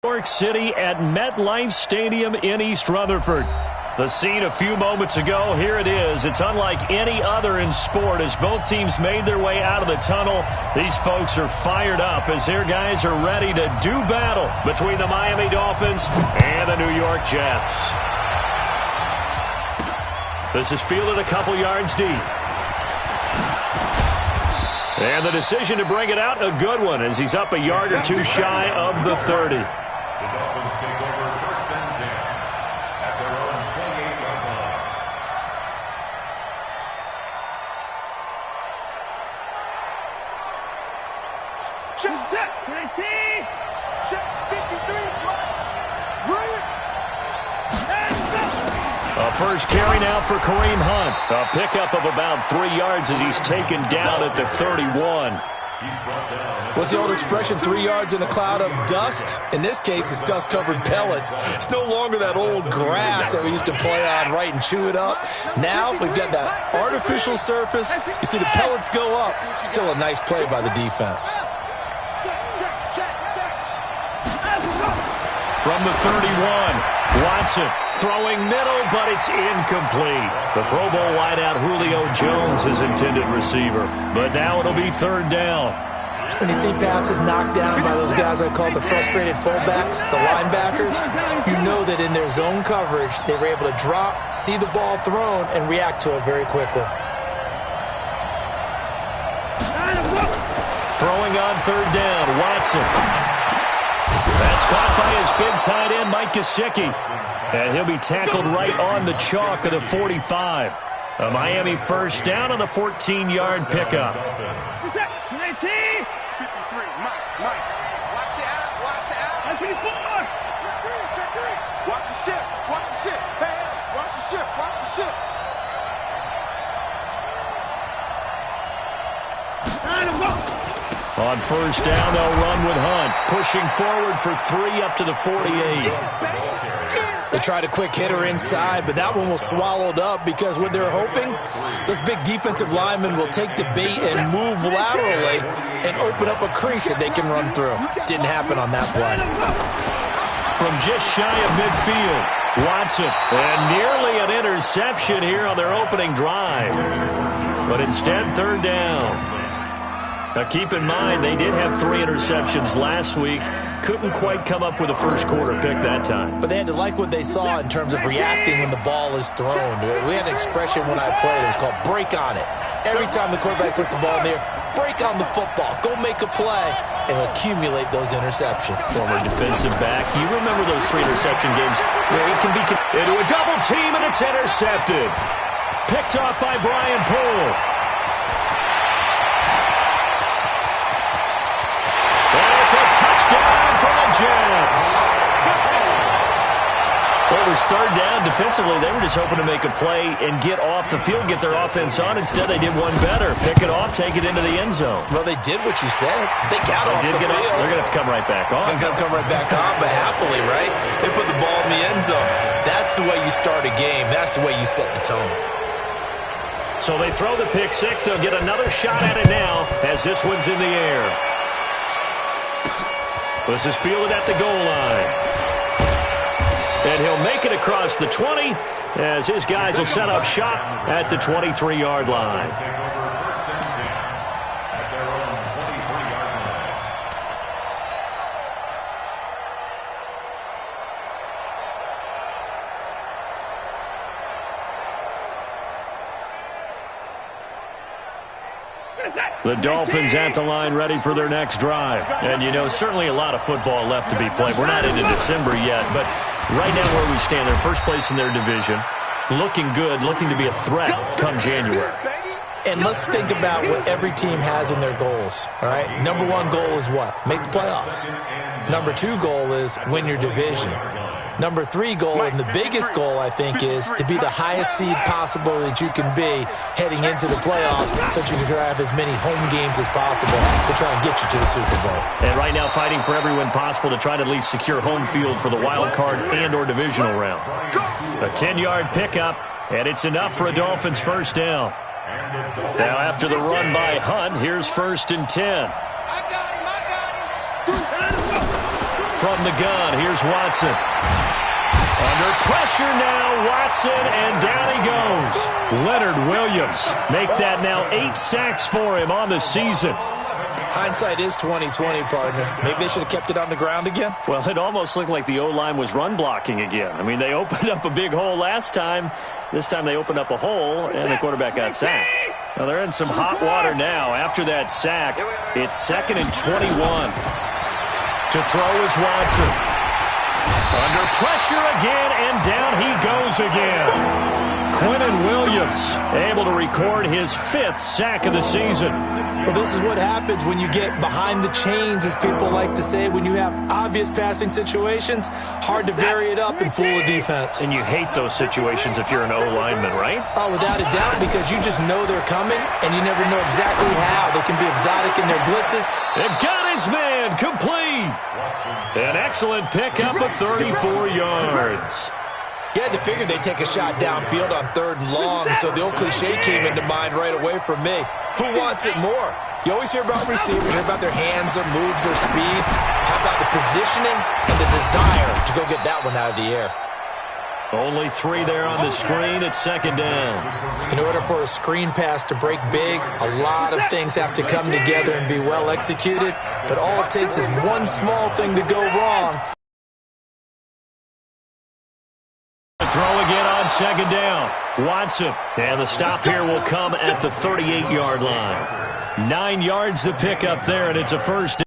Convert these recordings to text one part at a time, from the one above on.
New York City at MetLife Stadium in East Rutherford. The scene a few moments ago, here it is. It's unlike any other in sport as both teams made their way out of the tunnel. These folks are fired up as their guys are ready to do battle between the Miami Dolphins and the New York Jets. This is fielded a couple yards deep. And the decision to bring it out, a good one, as he's up a yard or two shy of the 30. The Dolphins take over first and 10 at their own 28-yard line. Check set, 19, check 53, right, and go. A first carry now for Kareem Hunt. A pickup of about 3 yards as he's taken down at the 31. What's the old expression, 3 yards in a cloud of dust? In this case, it's dust-covered pellets. It's no longer that old grass that we used to play on, right, and chew it up. Now we've got that artificial surface. You see the pellets go up. Still a nice play by the defense. From the 31, Watson throwing middle, but it's incomplete. The Pro Bowl wideout Julio Jones is intended receiver, but now it'll be third down. When you see passes knocked down by those guys I call the frustrated fullbacks, the linebackers, you know that in their zone coverage, they were able to drop, see the ball thrown, and react to it very quickly. Throwing on third down, Watson. That's caught by his big tight end, Mike Gesicki. And he'll be tackled right on the chalk of the 45. A Miami first down on the 14-yard pickup. 19, 53, Mike. Watch the out, watch the out. That's 54. Check three. Watch the ship, Hey, watch the ship. On first down, they'll run with Hunt, pushing forward for 3 up to the 48. They tried a quick hitter inside, but that one was swallowed up because what they're hoping, those big defensive linemen will take the bait and move laterally and open up a crease that they can run through. Didn't happen on that play. From just shy of midfield, Watson, and nearly an interception here on their opening drive. But instead, third down. Now keep in mind, they did have 3 interceptions last week. Couldn't quite come up with a first quarter pick that time. But they had to like what they saw in terms of reacting when the ball is thrown. We had an expression when I played. It was called break on it. Every time the quarterback puts the ball in there, break on the football. Go make a play and accumulate those interceptions. Former defensive back. You remember those 3 interception games where it can be into a double team and it's intercepted. Picked off by Brian Poole. Touchdown for the Jets. Well, it was third down. Defensively, they were just hoping to make a play and get off the field, get their offense on. Instead, they did one better. Pick it off, take it into the end zone. Well, they did what you said. They got off the field. They're going to have to come right back on. They're going to come right back on, but happily, right? They put the ball in the end zone. That's the way you start a game. That's the way you set the tone. So they throw the pick six. They'll get another shot at it now as this one's in the air. This is fielded at the goal line. And he'll make it across the 20 as his guys will set up shop at the 23-yard line. The Dolphins at the line ready for their next drive. And, you know, certainly a lot of football left to be played. We're not into December yet, but right now where we stand, they're first place in their division. Looking good, looking to be a threat come January. And let's think about what every team has in their goals, all right? Number 1 goal is what? Make the playoffs. Number 2 goal is win your division. Number 3 goal, and the biggest goal, I think, is to be the highest seed possible that you can be heading into the playoffs so that you can have as many home games as possible to try and get you to the Super Bowl. And right now fighting for every win possible to try to at least secure home field for the wild card and or divisional round. A 10-yard pickup, and it's enough for a Dolphins first down. Now after the run by Hunt, here's 1st and 10. from the gun. Here's Watson. Under pressure now, Watson, and down he goes. Leonard Williams make that now 8 sacks for him on the season. Hindsight is 20/20, partner. Maybe they should have kept it on the ground again. Well, it almost looked like the O-line was run blocking again. I mean, they opened up a big hole last time. This time they opened up a hole, and the quarterback got sacked. Now they're in some hot water now. After that sack, it's 2nd and 21. To throw is Watson. Under pressure again, and down he goes again. Quinnen Williams able to record his 5th sack of the season. Well, this is what happens when you get behind the chains, as people like to say. When you have obvious passing situations, hard to vary it up and fool a defense. And you hate those situations if you're an O-lineman, right? Oh, without a doubt, because you just know they're coming, and you never know exactly how. They can be exotic in their blitzes. They've got his man complete. An excellent pickup of 34 yards. You had to figure they'd take a shot downfield on 3rd and long, so the old cliche came into mind right away for me. Who wants it more? You always hear about receivers, hear about their hands, their moves, their speed. How about the positioning and the desire to go get that one out of the air? Only 3 there on the screen at 2nd down. In order for a screen pass to break big, a lot of things have to come together and be well executed, but all it takes is one small thing to go wrong. Throw again on 2nd down. Watson. And the stop here will come at the 38-yard line. 9 yards to pick up there, and it's a first down.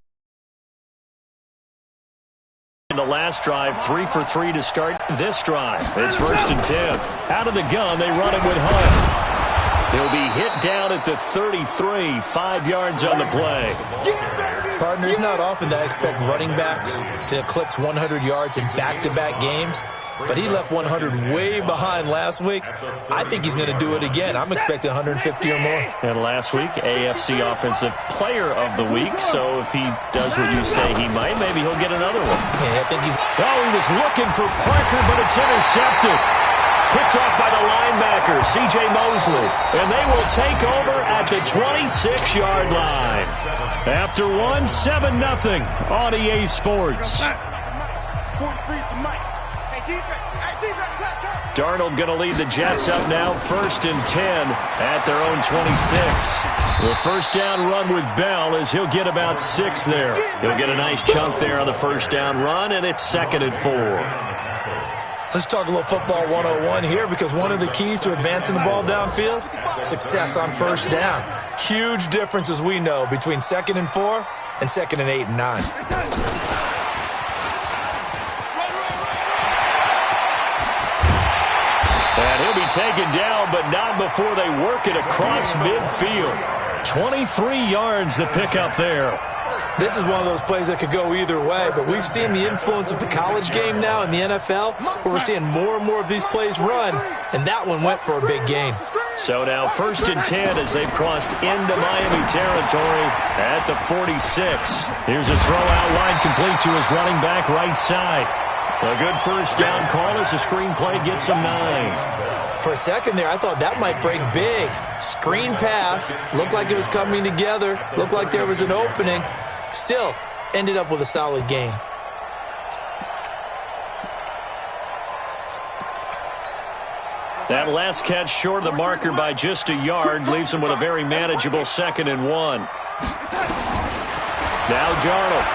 In the last drive, 3 for 3 to start this drive. It's 1st and 10. Out of the gun, they run it with Hunt. He'll be hit down at the 33, 5 yards on the play. Partner, it's not often that I expect running backs to eclipse 100 yards in back-to-back games, but he left 100 way behind last week. I think he's going to do it again. I'm expecting 150 or more. And last week, AFC Offensive Player of the Week, so if he does what you say he might, maybe he'll get another one. Yeah, I think he's... Oh, he was looking for Parker, but it's intercepted. Picked off by the linebacker, C.J. Mosley. And they will take over at the 26-yard line. After one, 7-0 on EA Sports. Darnold going to lead the Jets up now, 1st and 10 at their own 26. The first down run with Bell is he'll get about 6 there. He'll get a nice chunk there on the first down run, and it's 2nd and 4. Let's talk a little football 101 here, because one of the keys to advancing the ball downfield, success on first down. Huge difference, as we know, between 2nd and 4 and 2nd and 8 and 9. And he'll be taken down, but not before they work it across midfield. 23 yards to pick up there. This is one of those plays that could go either way, but we've seen the influence of the college game now in the NFL, where we're seeing more and more of these plays run, and that one went for a big gain. So now 1st and 10 as they've crossed into Miami territory at the 46. Here's a throw out wide, complete to his running back right side. A good first down call as the screenplay gets him 9. For a second there, I thought that might break big. Screen pass, looked like it was coming together, looked like there was an opening. Still, ended up with a solid gain. That last catch short of the marker by just a yard leaves him with a very manageable 2nd and 1. Now Darnold.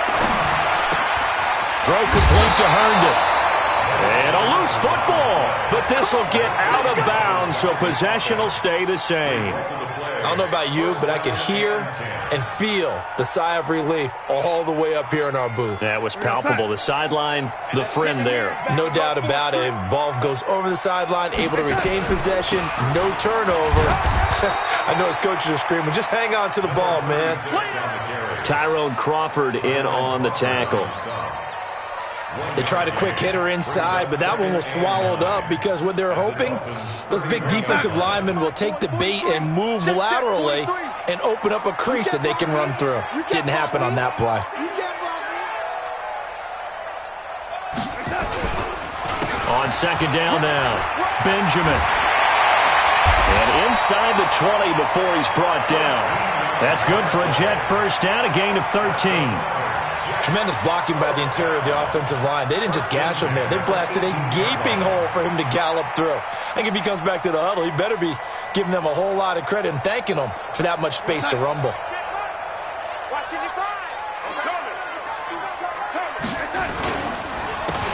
Throw complete to Herndon. And a loose football, but this will get out of bounds, so possession will stay the same. I don't know about you, but I could hear and feel the sigh of relief all the way up here in our booth. That was palpable. The sideline, the friend there. No doubt about it. Ball goes over the sideline, able to retain possession, no turnover. I know his coaches are screaming, just hang on to the ball, man. Tyrone Crawford in on the tackle. They tried a quick hitter inside, but that one was swallowed up because what they're hoping, those big defensive linemen will take the bait and move laterally and open up a crease that they can run through. Didn't happen on that play. On 2nd down now, Benjamin. And inside the 20 before he's brought down. That's good for a Jet first down, a gain of 13. Tremendous blocking by the interior of the offensive line. They didn't just gash him there. They blasted a gaping hole for him to gallop through. I think if he comes back to the huddle, he better be giving them a whole lot of credit and thanking them for that much space to rumble.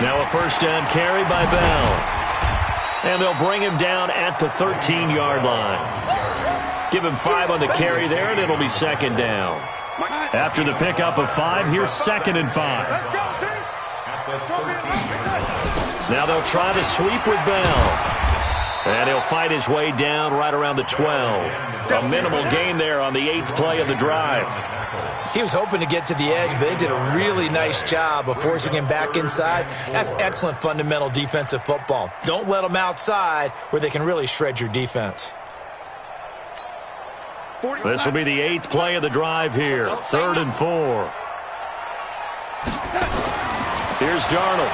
Now a first down carry by Bell. And they'll bring him down at the 13-yard line. Give him 5 on the carry there, and it'll be second down. After the pickup of 5, here's 2nd and 5. Let's go, team. Now they'll try the sweep with Bell. And he'll fight his way down right around the 12. A minimal gain there on the 8th play of the drive. He was hoping to get to the edge, but they did a really nice job of forcing him back inside. That's excellent fundamental defensive football. Don't let them outside where they can really shred your defense. This will be the 8th play of the drive here. 3rd and 4. Here's Darnold.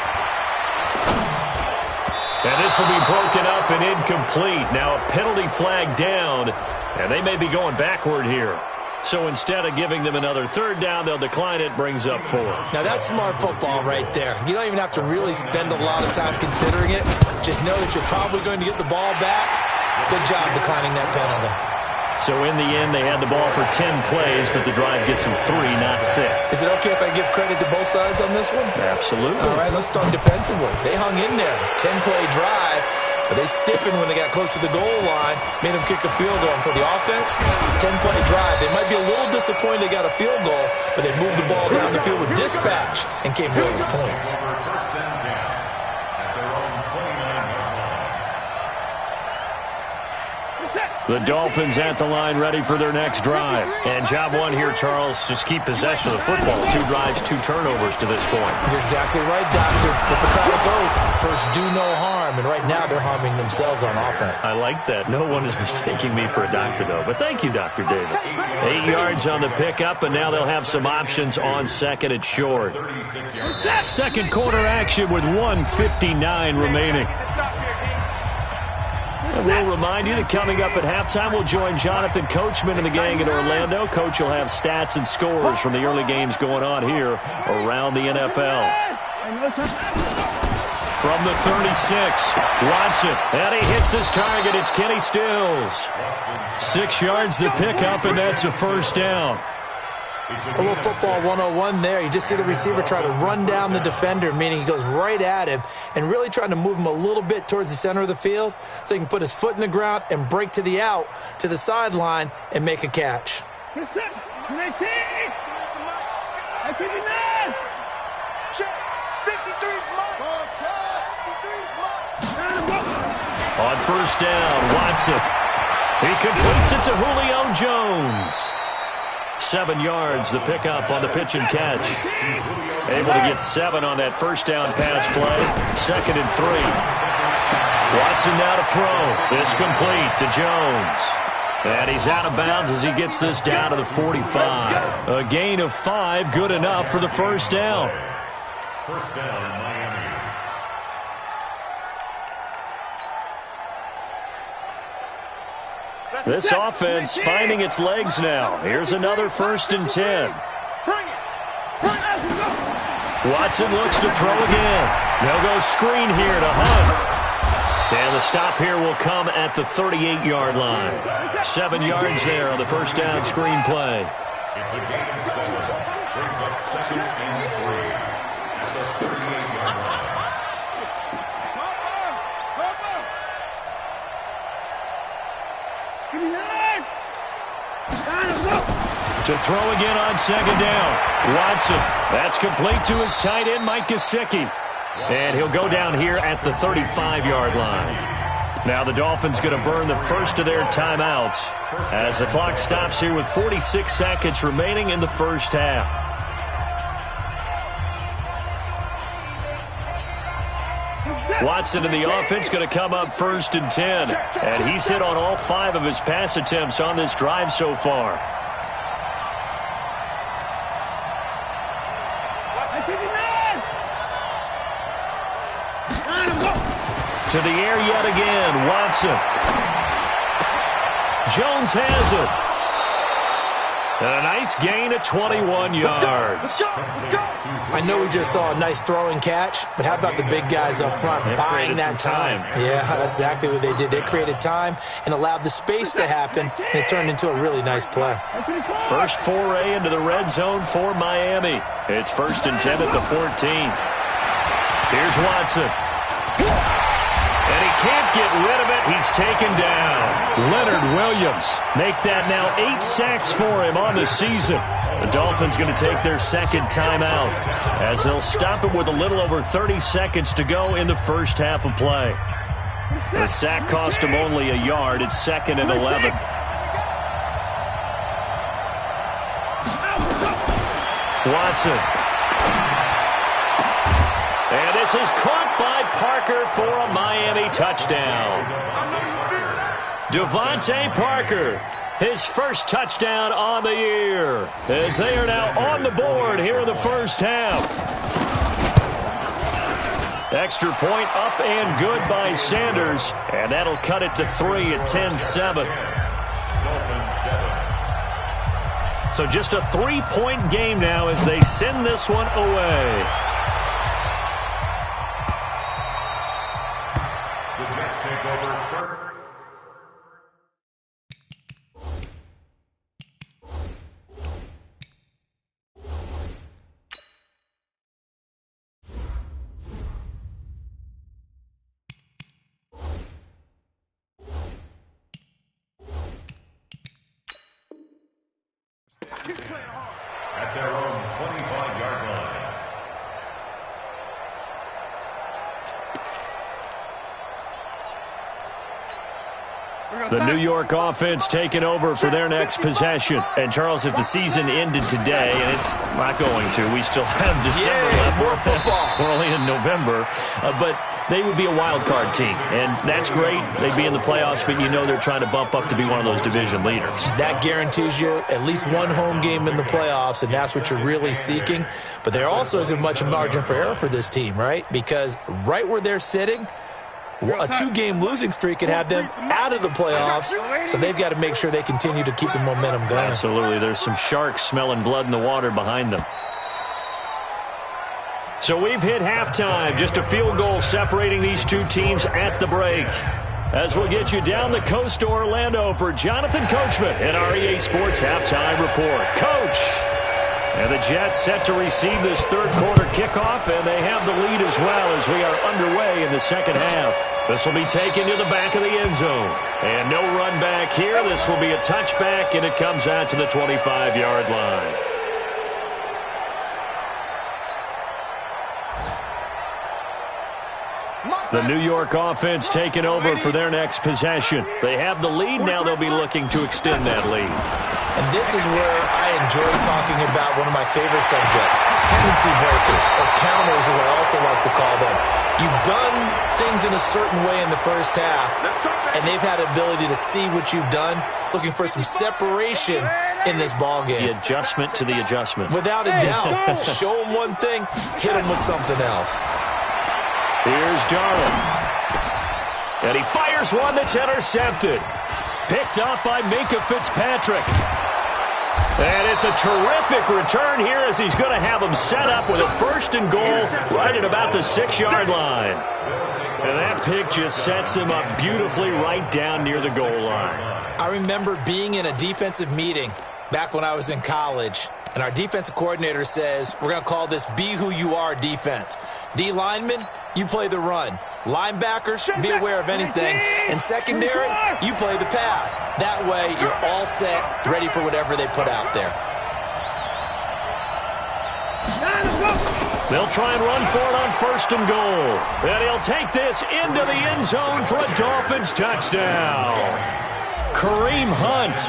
And this will be broken up and incomplete. Now a penalty flag down, and they may be going backward here. So instead of giving them another 3rd down, they'll decline it, brings up 4. Now that's smart football right there. You don't even have to really spend a lot of time considering it. Just know that you're probably going to get the ball back. Good job declining that penalty. So in the end, they had the ball for 10 plays, but the drive gets them 3, not 6. Is it okay if I give credit to both sides on this one? Absolutely. All right, let's start defensively. They hung in there. 10-play drive, but they stiffened when they got close to the goal line, made them kick a field goal. And for the offense, 10-play drive. They might be a little disappointed they got a field goal, but they moved the ball down the field with dispatch and came away with points. First and 10 at their own 29-yard line. The Dolphins at the line ready for their next drive. And job one here, Charles, just keep possession of the football. 2 drives, 2 turnovers to this point. You're exactly right, Doctor. Hippocratic oath. First, do no harm. And right now, they're harming themselves on offense. I like that. No one is mistaking me for a doctor, though. But thank you, Dr. Davis. 8 yards on the pickup, and now they'll have some options on 2nd and short. 2nd quarter action with 1:59 remaining. We'll remind you that coming up at halftime, we'll join Jonathan Coachman and the gang in Orlando. Coach will have stats and scores from the early games going on here around the NFL. From the 36, Watson, and he hits his target. It's Kenny Stills. 6 yards the pickup, and that's a first down. A little football 101 there. You just see the receiver try to run down the defender, meaning he goes right at him and really trying to move him a little bit towards the center of the field so he can put his foot in the ground and break to the out, to the sideline, and make a catch. On first down, Watson. He completes it to Julio Jones. 7 yards, the pickup on the pitch and catch. Able to get 7 on that first down pass play. 2nd and 3. Watson now to throw. It's complete to Jones. And he's out of bounds as he gets this down to the 45. A gain of 5, good enough for the first down. First down, Miami. This offense finding its legs now. Here's another 1st and 10. Watson looks to throw again. They'll go screen here to Hunt. And the stop here will come at the 38-yard line. 7 yards there on the first down screen play. It's a gain of 7. Brings up 2nd and 3 at the 38-yard line. To throw again on 2nd down. Watson. That's complete to his tight end, Mike Gesicki. And he'll go down here at the 35-yard line. Now the Dolphins going to burn the first of their timeouts as the clock stops here with 46 seconds remaining in the first half. Watson in the offense going to come up 1st and 10. And he's hit on all 5 of his pass attempts on this drive so far. To the air yet again, Watson. Jones has it. And a nice gain of 21 yards. I know we just saw a nice throwing catch, but how about the big guys up front buying that time? Yeah, that's exactly what they did. They created time and allowed the space to happen, and it turned into a really nice play. First foray into the red zone for Miami. It's 1st and 10 at the 14. Here's Watson. And he can't get rid of it. He's taken down. Leonard Williams make that now 8 sacks for him on the season. The Dolphins going to take their second timeout as they'll stop it with a little over 30 seconds to go in the first half of play. The sack cost him only a yard. It's 2nd and 11. Watson. And this is caught by Parker for a Miami touchdown. Devontae Parker, his first touchdown on the year, as they are now on the board here in the first half. Extra point up and good by Sanders, and that'll cut it to 3 at 10-7. So just a 3-point game now as they send this one away. At their own 25-yard line. The New York offense taking over for their next possession. And, Charles, if the season ended today, and it's not going to, we still have December left. More football. We're only in November. But they would be a wild card team, and that's great. They'd be in the playoffs, but you know they're trying to bump up to be one of those division leaders. That guarantees you at least one home game in the playoffs, and that's what you're really seeking. But there also isn't much margin for error for this team, right? Because right where they're sitting, a 2-game losing streak could have them out of the playoffs, so they've got to make sure they continue to keep the momentum going. Absolutely. There's some sharks smelling blood in the water behind them. So we've hit halftime. Just a field goal separating these two teams at the break. As we'll get you down the coast to Orlando for Jonathan Coachman in our EA Sports Halftime Report. Coach! And the Jets set to receive this third quarter kickoff, and they have the lead as well as we are underway in the second half. This will be taken to the back of the end zone. And no run back here. This will be a touchback, and it comes out to the 25-yard line. The New York offense taking over for their next possession. They have the lead. Now they'll be looking to extend that lead. And this is where I enjoy talking about one of my favorite subjects, tendency breakers, or counters as I also like to call them. You've done things in a certain way in the first half, and they've had the ability to see what you've done, looking for some separation in this ballgame. The adjustment to the adjustment. Without a doubt. Show them one thing, hit them with something else. Here's Darnold. And he fires one that's intercepted. Picked off by Minkah Fitzpatrick. And it's a terrific return here as he's going to have him set up with a 1st and goal right at about the 6-yard line. And that pick just sets him up beautifully right down near the goal line. I remember being in a defensive meeting back when I was in college, and our defensive coordinator says, we're going to call this Be Who You Are defense. D linemen, you play the run. Linebackers, be aware of anything. And secondary, you play the pass. That way, you're all set, ready for whatever they put out there. They'll try and run for it on 1st and goal. And he'll take this into the end zone for a Dolphins touchdown. Kareem Hunt,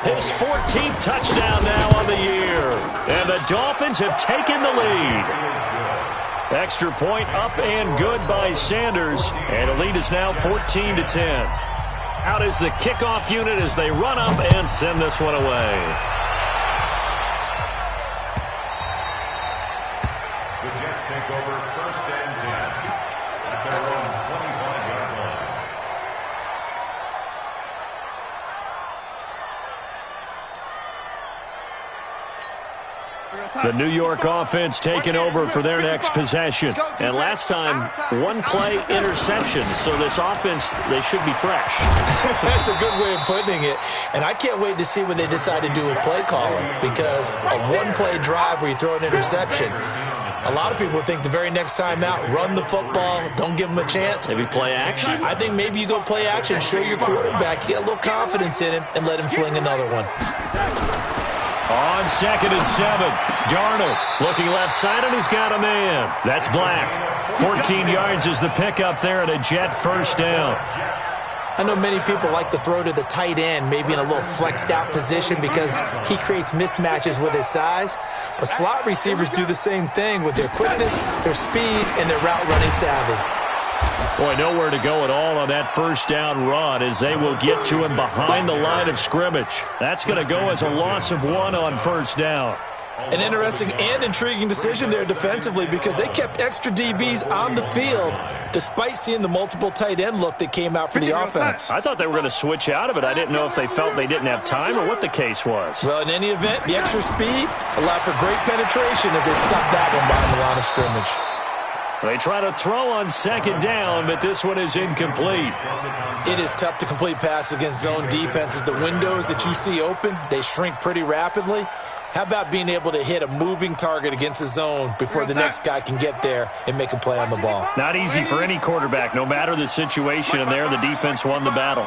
his 14th touchdown now on the year. And the Dolphins have taken the lead. Extra point up and good by Sanders. And the lead is now 14-10. Out is the kickoff unit as they run up and send this one away. The Jets take over 1st and 10 at their own 25-yard line. The New York offense taking over for their next possession. And last time, one-play interception. So this offense, they should be fresh. That's a good way of putting it. And I can't wait to see what they decide to do with play calling, because a one-play drive where you throw an interception, a lot of people think the very next time out, run the football, don't give them a chance. Maybe play action? I think maybe you go play action, show your quarterback, you get a little confidence in him, and let him fling another one. On 2nd and 7, Darnold looking left side, and he's got a man. That's Black. 14 yards is the pickup there, and a Jet first down. I know many people like to throw to the tight end, maybe in a little flexed out position because he creates mismatches with his size. But slot receivers do the same thing with their quickness, their speed, and their route running savvy. Boy, nowhere to go at all on that first down run as they will get to him behind the line of scrimmage. That's going to go as a loss of 1 on first down. An interesting and intriguing decision there defensively because they kept extra DBs on the field despite seeing the multiple tight end look that came out for the offense. I thought they were going to switch out of it. I didn't know if they felt they didn't have time or what the case was. Well, in any event, the extra speed allowed for great penetration as they stopped that one behind the line of scrimmage. They try to throw on 2nd down, but this one is incomplete. It is tough to complete passes against zone defenses. The windows that you see open, they shrink pretty rapidly. How about being able to hit a moving target against a zone before the next guy can get there and make a play on the ball? Not easy for any quarterback, no matter the situation, and there the defense won the battle.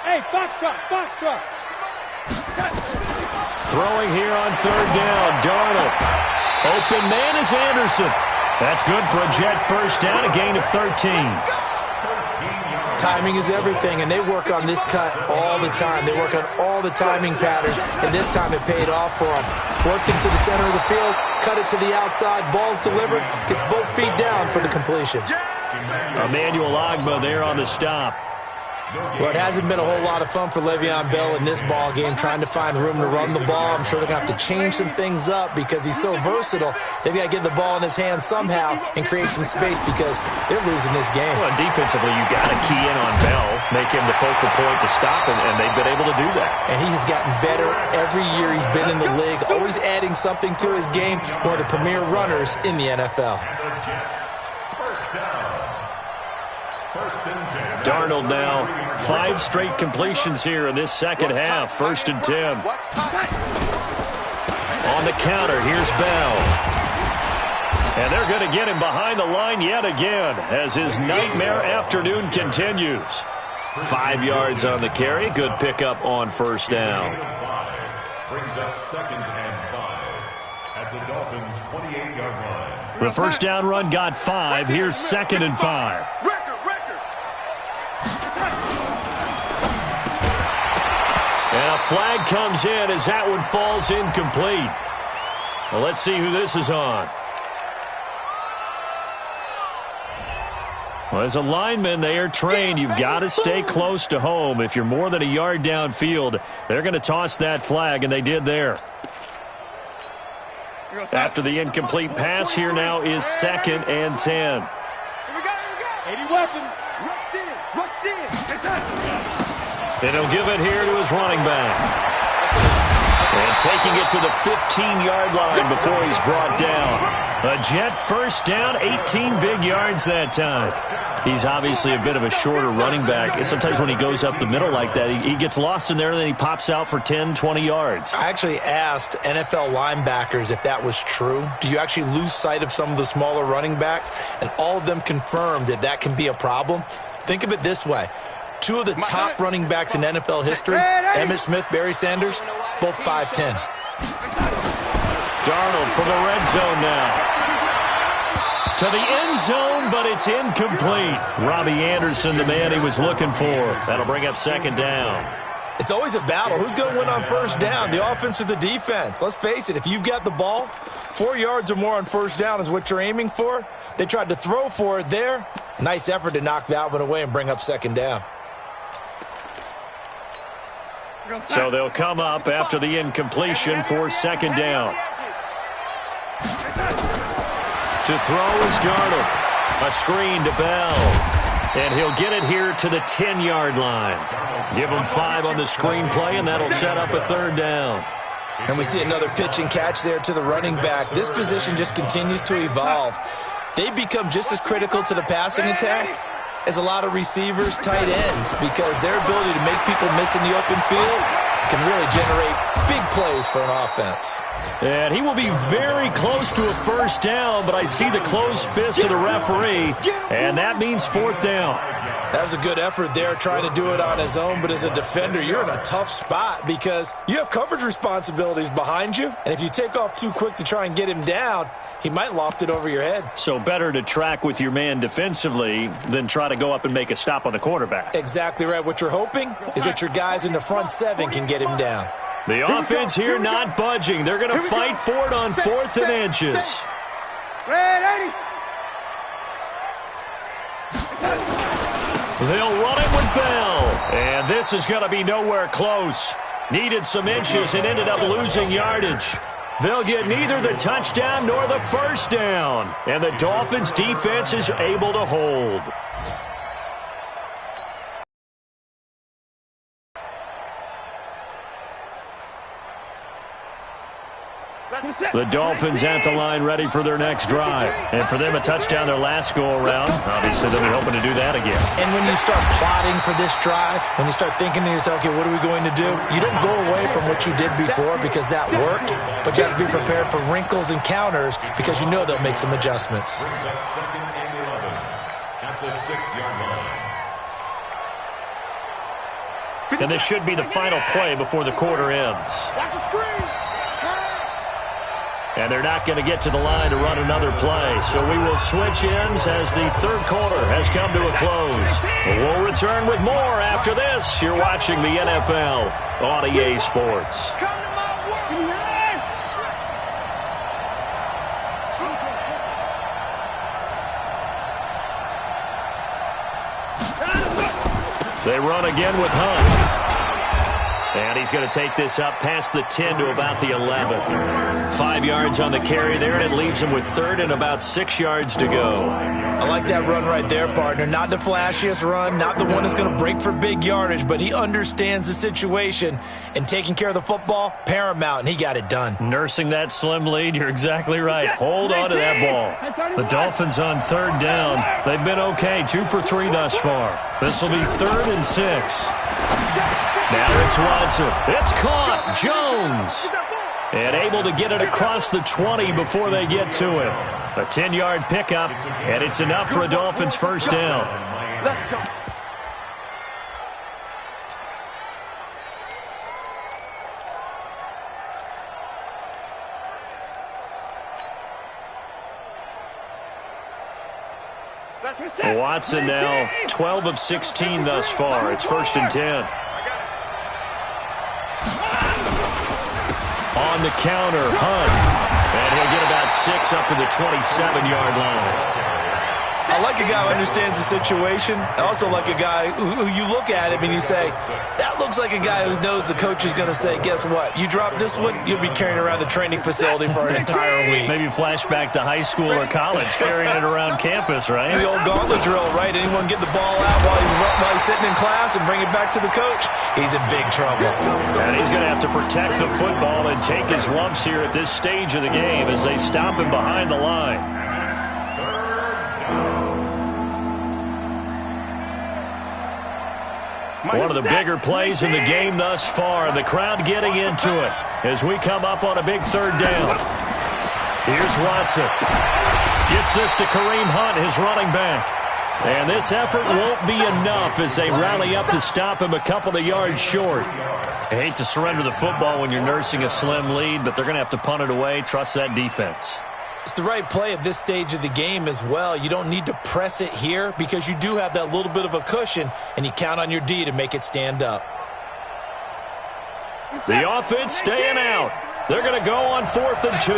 Hey, Foxtrot. Throwing here on 3rd down, Darnold. Open man is Anderson. That's good for a Jet first down, a gain of 13. Timing is everything, and they work on this cut all the time. They work on all the timing patterns, and this time it paid off for them. Worked him to the center of the field, cut it to the outside, ball's delivered, gets both feet down for the completion. Emmanuel Ogbah there on the stop. Well, it hasn't been a whole lot of fun for Le'Veon Bell in this ball game, trying to find room to run the ball. I'm sure they're going to have to change some things up because he's so versatile. They've got to get the ball in his hands somehow and create some space because they're losing this game. Well, defensively, you got to key in on Bell, make him the focal point to stop him, and they've been able to do that. And he has gotten better every year he's been in the league, always adding something to his game, one of the premier runners in the NFL. Darnold now, 5 straight completions here in this second half. 1st and 10. On the counter, here's Bell. And they're going to get him behind the line yet again as his nightmare afternoon continues. 5 yards on the carry. Good pickup on first down. Brings up 2nd and 5 at the Dolphins' 28-yard line. The first down run got 5. Here's 2nd and 5. And a flag comes in as that one falls incomplete. Well, let's see who this is on. Well, as a lineman, they are trained. You've got to stay close to home. If you're more than a yard downfield, they're going to toss that flag, and they did there. After the incomplete pass, here now is 2nd and 10. Here we go. 80 weapons. Rush in. And he'll give it here to his running back. And taking it to the 15-yard line before he's brought down. A Jet first down, 18 big yards that time. He's obviously a bit of a shorter running back. Sometimes when he goes up the middle like that, he gets lost in there and then he pops out for 10, 20 yards. I actually asked NFL linebackers if that was true. Do you actually lose sight of some of the smaller running backs? And all of them confirmed that that can be a problem. Think of it this way. 2 of the top running backs in NFL history, Emmitt Smith, Barry Sanders, both 5'10". Darnold from the red zone now. To the end zone, but it's incomplete. Robbie Anderson, the man he was looking for. That'll bring up 2nd down. It's always a battle. Who's going to win on first down, the offense or the defense? Let's face it, if you've got the ball, 4 yards or more on first down is what you're aiming for. They tried to throw for it there. Nice effort to knock that one away and bring up 2nd down. So they'll come up after the incompletion for 2nd down. To throw is Darnold. A screen to Bell. And he'll get it here to the 10-yard line. Give him 5 on the screen play, and that'll set up a 3rd down. And we see another pitch and catch there to the running back. This position just continues to evolve. They become just as critical to the passing attack as a lot of receivers, tight ends, because their ability to make people miss in the open field can really generate big plays for an offense. And he will be very close to a first down, but I see the closed fist of the referee, and that means fourth down. That was a good effort there, trying to do it on his own, but as a defender, you're in a tough spot because you have coverage responsibilities behind you, and if you take off too quick to try and get him down, he might loft it over your head. So better to track with your man defensively than try to go up and make a stop on the quarterback. Exactly right. What you're hoping is that your guys in the front seven can get him down. The offense here not budging. They're going to fight for it on 4th and inches. Ready. They'll run it with Bell. And this is going to be nowhere close. Needed some inches and ended up losing yardage. They'll get neither the touchdown nor the first down. And the Dolphins' defense is able to hold. The Dolphins at the line ready for their next drive. And for them, a touchdown their last go-around. Obviously, they'll be hoping to do that again. And when you start plotting for this drive, when you start thinking to yourself, okay, what are we going to do? You don't go away from what you did before because that worked, but you have to be prepared for wrinkles and counters because you know they'll make some adjustments. Brings up 2nd and 11 at the 6-yard line. And this should be the final play before the quarter ends. Watch the screen. And they're not going to get to the line to run another play. So we will switch ends as the third quarter has come to a close. We'll return with more after this. You're watching the NFL on EA Sports. They run again with Hunt. And he's going to take this up past the 10 to about the 11. 5 yards on the carry there, and it leaves him with 3rd and about 6 yards to go. I like that run right there, partner. Not the flashiest run, not the one that's going to break for big yardage, but he understands the situation, and taking care of the football, paramount, and he got it done. Nursing that slim lead, you're exactly right. Hold on to that ball. The Dolphins on 3rd down. They've been okay, 2 for 3 thus far. This will be 3rd and 6. Now it's Watson. It's caught. Jones. And able to get it across the 20 before they get to him. A 10-yard pickup, and it's enough for a Dolphins first down. Let's go. Watson now 12 of 16 thus far. It's 1st and 10. On the counter, Hunt. And he'll get about 6 up to the 27-yard line. I like a guy who understands the situation. I also like a guy who you look at him and you say, that looks like a guy who knows the coach is going to say, guess what? You drop this one, you'll be carrying around the training facility for an entire week. Maybe flashback to high school or college, carrying it around campus, right? The old gauntlet drill, right? Anyone get the ball out while he's sitting in class and bring it back to the coach? He's in big trouble. And he's going to have to protect the football and take his lumps here at this stage of the game as they stop him behind the line. One of the bigger plays in the game thus far, and the crowd getting into it as we come up on a big 3rd down. Here's Watson. Gets this to Kareem Hunt, his running back. And this effort won't be enough as they rally up to stop him a couple of yards short. I hate to surrender the football when you're nursing a slim lead, but they're going to have to punt it away. Trust that defense. It's the right play at this stage of the game as well. You don't need to press it here because you do have that little bit of a cushion, and you count on your D to make it stand up. The offense staying out. They're going to go on 4th and 2.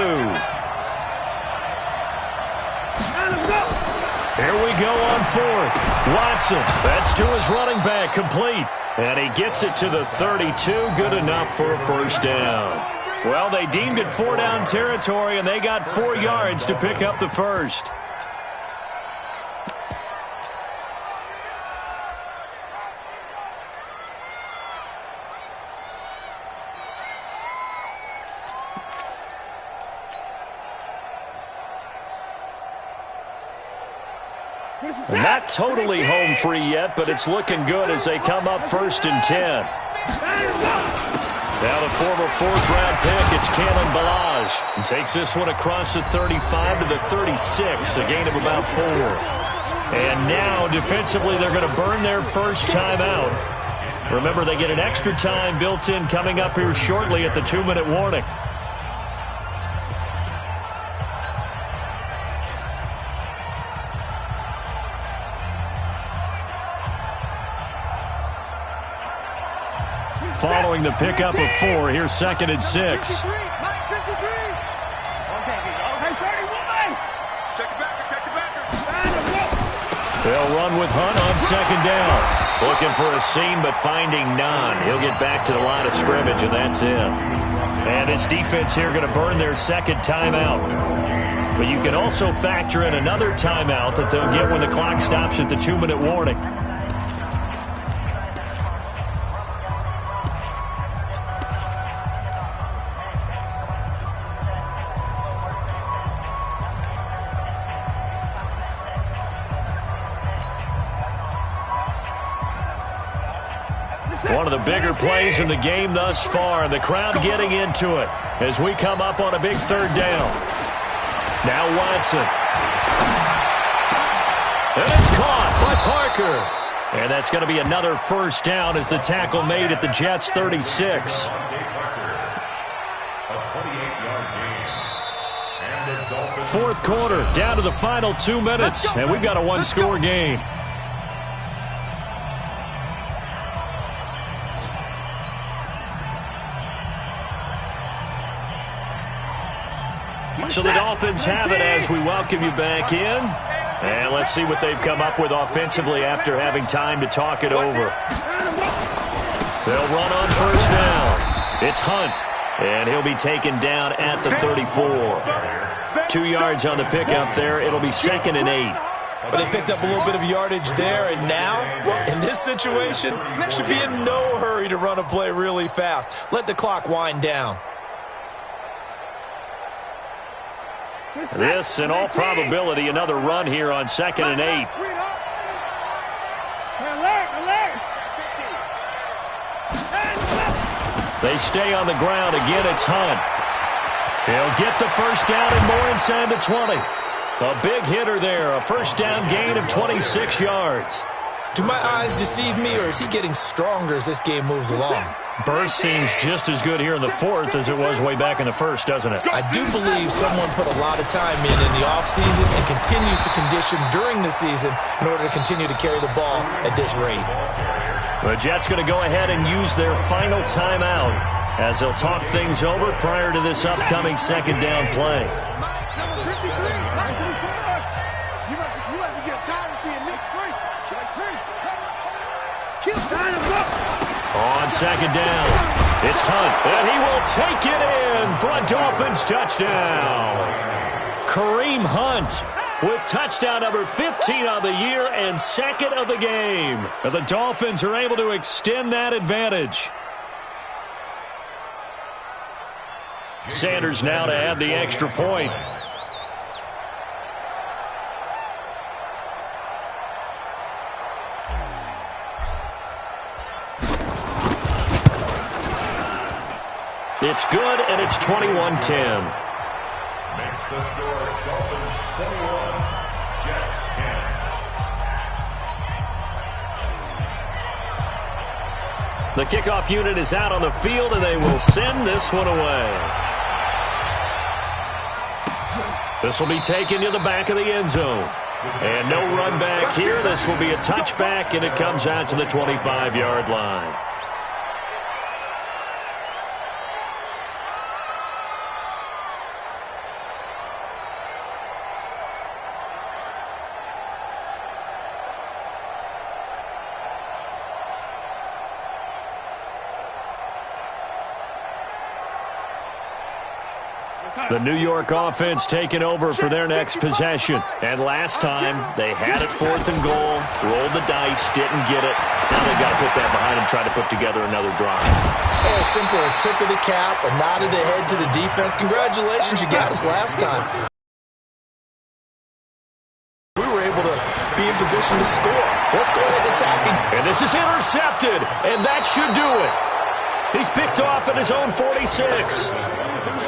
Here we go on 4th. Watson, that's to his running back, complete. And he gets it to the 32, good enough for a first down. Well, they deemed it 4-down territory, and they got 4 yards to pick up the first. Not totally home free yet, but it's looking good as they come up 1st and 10. Now the former 4th-round pick, it's Kalen Ballage. And takes this one across the 35 to the 36, a gain of about 4. And now, defensively, they're going to burn their first timeout. Remember, they get an extra time built in coming up here shortly at the 2-minute warning. Following the pickup of 4, here's 2nd and 6. They'll run with Hunt on 2nd down. Looking for a seam, but finding none. He'll get back to the line of scrimmage, and that's it. And this defense here going to burn their 2nd timeout. But you can also factor in another timeout that they'll get when the clock stops at the 2-minute warning. One of the bigger plays in the game thus far, and the crowd getting into it as we come up on a big 3rd down. Now Watson. And it's caught by Parker. And that's going to be another 1st down as the tackle made at the Jets' 36. Fourth quarter, down to the final 2 minutes, and we've got a 1-score game. So the Dolphins have it as we welcome you back in. And let's see what they've come up with offensively after having time to talk it over. They'll run on 1st down. It's Hunt, and he'll be taken down at the 34. 2 yards on the pickup there. It'll be 2nd and 8. But they picked up a little bit of yardage there, and now, in this situation, should be in no hurry to run a play really fast. Let the clock wind down. This, in all probability, another run here on 2nd and 8. They stay on the ground. Again, it's Hunt. He'll get the 1st down and more inside the 20. A big hitter there. A 1st down gain of 26 yards. Do my eyes deceive me, or is he getting stronger as this game moves along? Burst seems just as good here in the 4th as it was way back in the 1st, doesn't it? I do believe someone put a lot of time in the offseason and continues to condition during the season in order to continue to carry the ball at this rate. The Jets going to go ahead and use their final timeout as they'll talk things over prior to this upcoming 2nd down play. On 2nd down, it's Hunt, and he will take it in for a Dolphins touchdown. Kareem Hunt with touchdown number 15 on the year and 2nd of the game. And the Dolphins are able to extend that advantage. Sanders now to add the extra point. It's good, and it's 21-10. Makes the score Dolphins 21, Jets 10. The kickoff unit is out on the field, and they will send this one away. This will be taken to the back of the end zone. And no run back here. This will be a touchback, and it comes out to the 25-yard line. The New York offense taking over for their next possession. And last time, they had it 4th and goal, rolled the dice, didn't get it. Now they've got to put that behind and try to put together another drive. A simple tip of the cap, a nod of the head to the defense. Congratulations, you got us last time. We were able to be in in position to score. Let's go ahead and attack him. And this is intercepted, and that should do it. He's picked off at his own 46.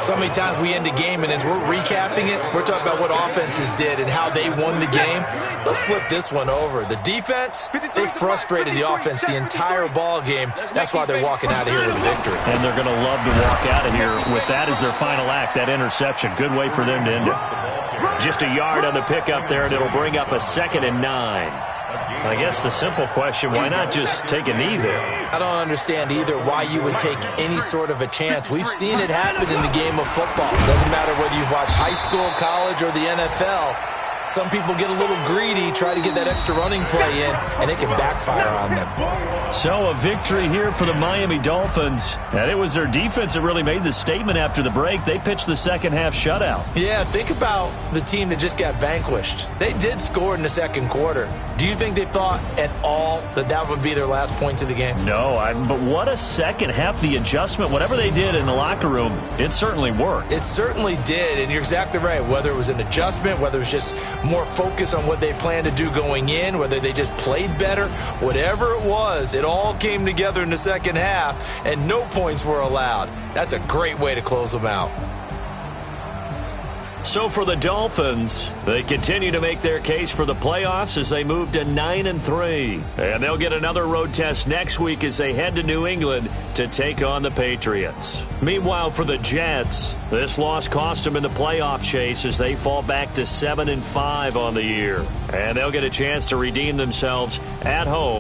So many times we end a game, and as we're recapping it, we're talking about what offenses did and how they won the game. Let's flip this one over. The defense, they frustrated the offense the entire ball game. That's why they're walking out of here with a victory. And they're going to love to walk out of here with that as their final act, that interception. Good way for them to end it. Just a yard on the pickup there, and it'll bring up a 2nd and 9. I guess the simple question, why not just take a knee there? I don't understand either why you would take any sort of a chance. We've seen it happen in the game of football. It doesn't matter whether you've watched high school, college, or the NFL. Some people get a little greedy, try to get that extra running play in, and it can backfire on them. So a victory here for the Miami Dolphins. And it was their defense that really made the statement after the break. They pitched the second half shutout. Yeah, think about the team that just got vanquished. They did score in the second quarter. Do you think they thought at all that that would be their last points of the game? No, but what a second half. The adjustment, whatever they did in the locker room, it certainly worked. It certainly did, and you're exactly right. Whether it was an adjustment, whether it was just more focus on what they planned to do going in, whether they just played better, whatever it was, it all came together in the second half, and no points were allowed. That's a great way to close them out. So for the Dolphins, they continue to make their case for the playoffs as they move to 9-3. And they'll get another road test next week as they head to New England to take on the Patriots. Meanwhile, for the Jets, this loss cost them in the playoff chase as they fall back to 7-5 on the year. And they'll get a chance to redeem themselves at home.